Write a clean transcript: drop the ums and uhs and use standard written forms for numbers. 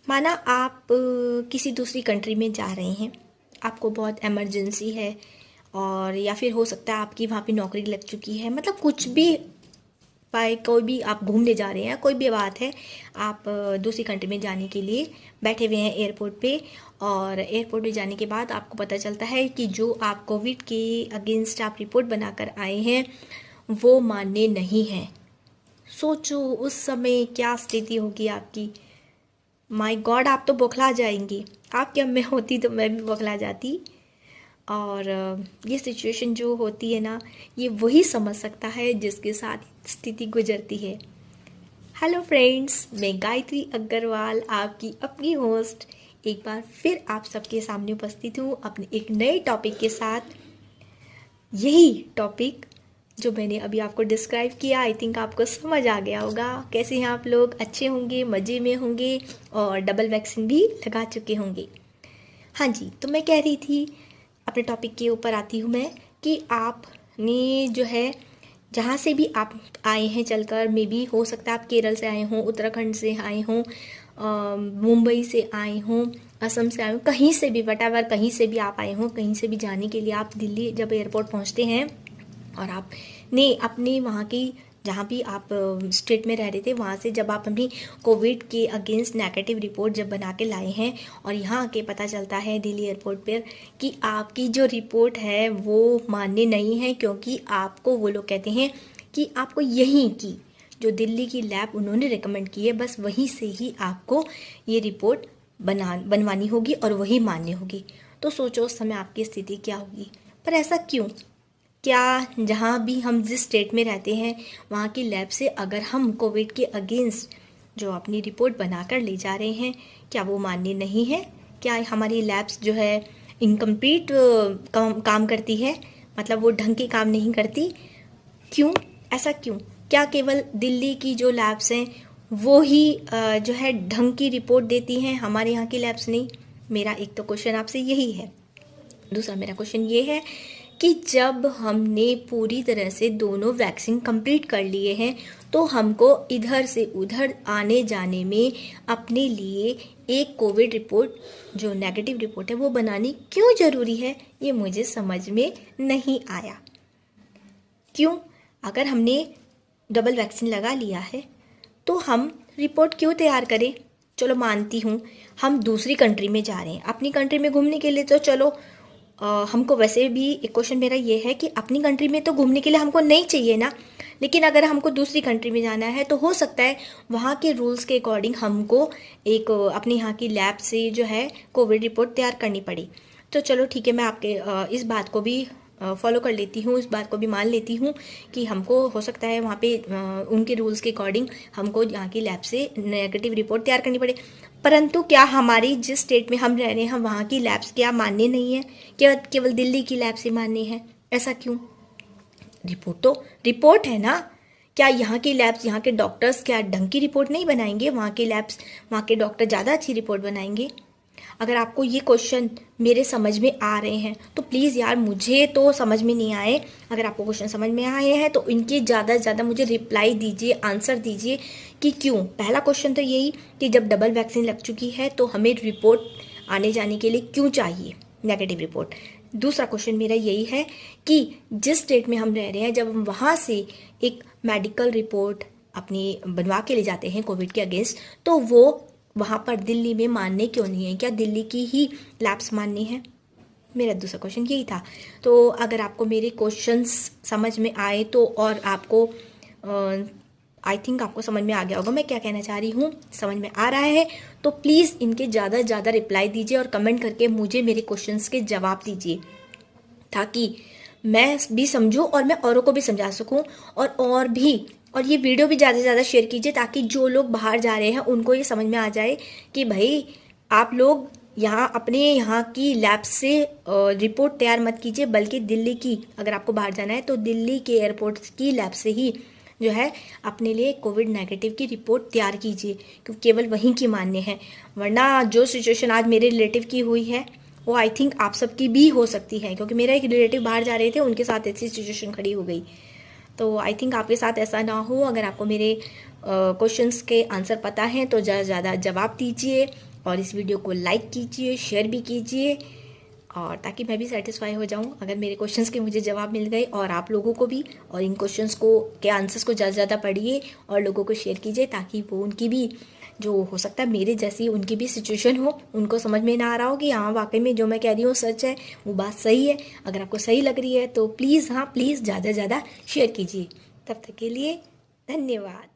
माना आप किसी दूसरी कंट्री में जा रहे हैं, आपको बहुत इमरजेंसी है, और या फिर हो सकता है आपकी वहाँ पे नौकरी लग चुकी है, मतलब कुछ भी पाए, कोई भी आप घूमने जा रहे हैं, कोई भी बात है, आप दूसरी कंट्री में जाने के लिए बैठे हुए हैं एयरपोर्ट पे। और एयरपोर्ट पे जाने के बाद आपको पता चलता है कि जो आप कोविड के अगेंस्ट आप रिपोर्ट बनाकर आए हैं वो मान्य नहीं है। सोचो उस समय क्या स्थिति होगी आपकी। माय गॉड, आप तो बौखला जाएंगी। आप क्या, मैं होती तो मैं भी बौखला जाती। और ये सिचुएशन जो होती है ना, ये वही समझ सकता है जिसके साथ स्थिति गुजरती है। हेलो फ्रेंड्स, मैं गायत्री अग्रवाल, आपकी अपनी होस्ट, एक बार फिर आप सबके सामने उपस्थित हूँ अपने एक नए टॉपिक के साथ। यही टॉपिक जो मैंने अभी आपको डिस्क्राइब किया, आई थिंक आपको समझ आ गया होगा। कैसे हैं आप लोग? अच्छे होंगे, मज़े में होंगे, और डबल वैक्सीन भी लगा चुके होंगे। हाँ जी, तो मैं कह रही थी, अपने टॉपिक के ऊपर आती हूँ मैं, कि आपने जो है जहाँ से भी आप आए हैं चलकर, मे बी हो सकता है आप केरल से आए हों, उत्तराखंड से आए हों, मुंबई से आए हों, असम से आए हों, कहीं से भी, वटावर कहीं से भी आप आए हों, कहीं से भी जाने के लिए आप दिल्ली जब एयरपोर्ट पहुँचते हैं और आपने अपने वहाँ की, जहाँ भी आप स्टेट में रह रहे थे, वहाँ से जब आप अपनी कोविड के अगेंस्ट नेगेटिव रिपोर्ट जब बना के लाए हैं और यहाँ आके पता चलता है दिल्ली एयरपोर्ट पर कि आपकी जो रिपोर्ट है वो मान्य नहीं है, क्योंकि आपको वो लोग कहते हैं कि आपको यहीं की जो दिल्ली की लैब उन्होंने रिकमेंड की है, बस वहीं से ही आपको ये रिपोर्ट बनवानी होगी और वही मान्य होगी। तो सोचो उस समय आपकी स्थिति क्या होगी। पर ऐसा क्यों? क्या जहाँ भी हम जिस स्टेट में रहते हैं वहाँ की लैब से अगर हम कोविड के अगेंस्ट जो अपनी रिपोर्ट बनाकर ले जा रहे हैं, क्या वो मान्य नहीं है? क्या हमारी लैब्स जो है इनकम्प्लीट काम करती है, मतलब वो ढंग के काम नहीं करती? क्यों? ऐसा क्यों? क्या केवल दिल्ली की जो लैब्स हैं वो ही जो है ढंग की रिपोर्ट देती हैं, हमारे यहाँ की लैब्स नहीं? मेरा एक तो क्वेश्चन आपसे यही है। दूसरा मेरा क्वेश्चन ये है कि जब हमने पूरी तरह से दोनों वैक्सीन कंप्लीट कर लिए हैं तो हमको इधर से उधर आने जाने में अपने लिए एक कोविड रिपोर्ट जो नेगेटिव रिपोर्ट है वो बनानी क्यों ज़रूरी है? ये मुझे समझ में नहीं आया। क्यों? अगर हमने डबल वैक्सीन लगा लिया है तो हम रिपोर्ट क्यों तैयार करें? चलो मानती हूँ हम दूसरी कंट्री में जा रहे हैं, अपनी कंट्री में घूमने के लिए तो चलो हमको वैसे भी एक क्वेश्चन मेरा ये है कि अपनी कंट्री में तो घूमने के लिए हमको नहीं चाहिए ना, लेकिन अगर हमको दूसरी कंट्री में जाना है तो हो सकता है वहाँ के रूल्स के अकॉर्डिंग हमको एक अपने यहाँ की लैब से जो है कोविड रिपोर्ट तैयार करनी पड़ी। तो चलो ठीक है, मैं आपके इस बात को भी फॉलो कर लेती हूँ, इस बात को भी मान लेती हूँ कि हमको हो सकता है वहाँ पे उनके रूल्स के अकॉर्डिंग हमको यहाँ की लैब से नेगेटिव रिपोर्ट तैयार करनी पड़े। परंतु क्या हमारी जिस स्टेट में हम रह रहे हैं वहाँ की लैब्स क्या मान्य नहीं है? क्या केवल दिल्ली की लैब से मान्य है? ऐसा क्यों? रिपोर्ट तो रिपोर्ट है ना। क्या यहाँ की लैब्स, यहाँ के डॉक्टर्स क्या ढंग की रिपोर्ट नहीं बनाएंगे? वहाँ के लैब्स, वहाँ के डॉक्टर ज़्यादा अच्छी रिपोर्ट बनाएंगे। अगर आपको ये क्वेश्चन मेरे समझ में आ रहे हैं तो प्लीज़ यार, मुझे तो समझ में नहीं आए, अगर आपको क्वेश्चन समझ में आए हैं तो इनके ज़्यादा से ज़्यादा मुझे रिप्लाई दीजिए, आंसर दीजिए कि क्यों। पहला क्वेश्चन तो यही कि जब डबल वैक्सीन लग चुकी है तो हमें रिपोर्ट आने जाने के लिए क्यों चाहिए नेगेटिव रिपोर्ट? दूसरा क्वेश्चन मेरा यही है कि जिस स्टेट में हम रह रहे हैं, जब हम वहाँ से एक मेडिकल रिपोर्ट अपनी बनवा के ले जाते हैं कोविड के अगेंस्ट, तो वो वहाँ पर दिल्ली में मान्य क्यों नहीं है? क्या दिल्ली की ही लैब्स मान्य है? मेरा दूसरा क्वेश्चन यही था। तो अगर आपको मेरे क्वेश्चंस समझ में आए तो, और आपको आई थिंक आपको समझ में आ गया होगा मैं क्या कहना चाह रही हूँ, समझ में आ रहा है, तो प्लीज़ इनके ज़्यादा से ज़्यादा रिप्लाई दीजिए और कमेंट करके मुझे मेरे क्वेश्चंस के जवाब दीजिए, ताकि मैं भी समझूं और मैं औरों को भी समझा सकूं। और ये वीडियो भी ज़्यादा से ज़्यादा शेयर कीजिए, ताकि जो लोग बाहर जा रहे हैं उनको ये समझ में आ जाए कि भाई आप लोग यहाँ अपने यहाँ की लैब से रिपोर्ट तैयार मत कीजिए, बल्कि दिल्ली की, अगर आपको बाहर जाना है तो दिल्ली के एयरपोर्ट की लैब से ही जो है अपने लिए कोविड नेगेटिव की रिपोर्ट तैयार कीजिए, क्योंकि केवल वहीं की मान्य है। वरना जो सिचुएशन आज मेरे रिलेटिव की हुई है वो आई थिंक आप सबकी भी हो सकती है, क्योंकि मेरा एक रिलेटिव बाहर जा रहे थे, उनके साथ ऐसी सिचुएशन खड़ी हो गई। तो आई थिंक आपके साथ ऐसा ना हो। अगर आपको मेरे क्वेश्चंस के आंसर पता हैं तो ज़्यादा से ज़्यादा जवाब दीजिए, और इस वीडियो को लाइक कीजिए, शेयर भी कीजिए, और ताकि मैं भी सेटिस्फाई हो जाऊं अगर मेरे क्वेश्चंस के मुझे जवाब मिल गए, और आप लोगों को भी। और इन क्वेश्चंस को के आंसर्स को ज़्यादा से ज़्यादा पढ़िए और लोगों को शेयर कीजिए, ताकि वो उनकी भी, जो हो सकता है मेरे जैसी उनकी भी सिचुएशन हो, उनको समझ में ना आ रहा हो कि हाँ वाकई में जो मैं कह रही हूँ सच है, वो बात सही है। अगर आपको सही लग रही है तो प्लीज़, हाँ प्लीज़ ज़्यादा से ज़्यादा शेयर कीजिए। तब तक के लिए धन्यवाद।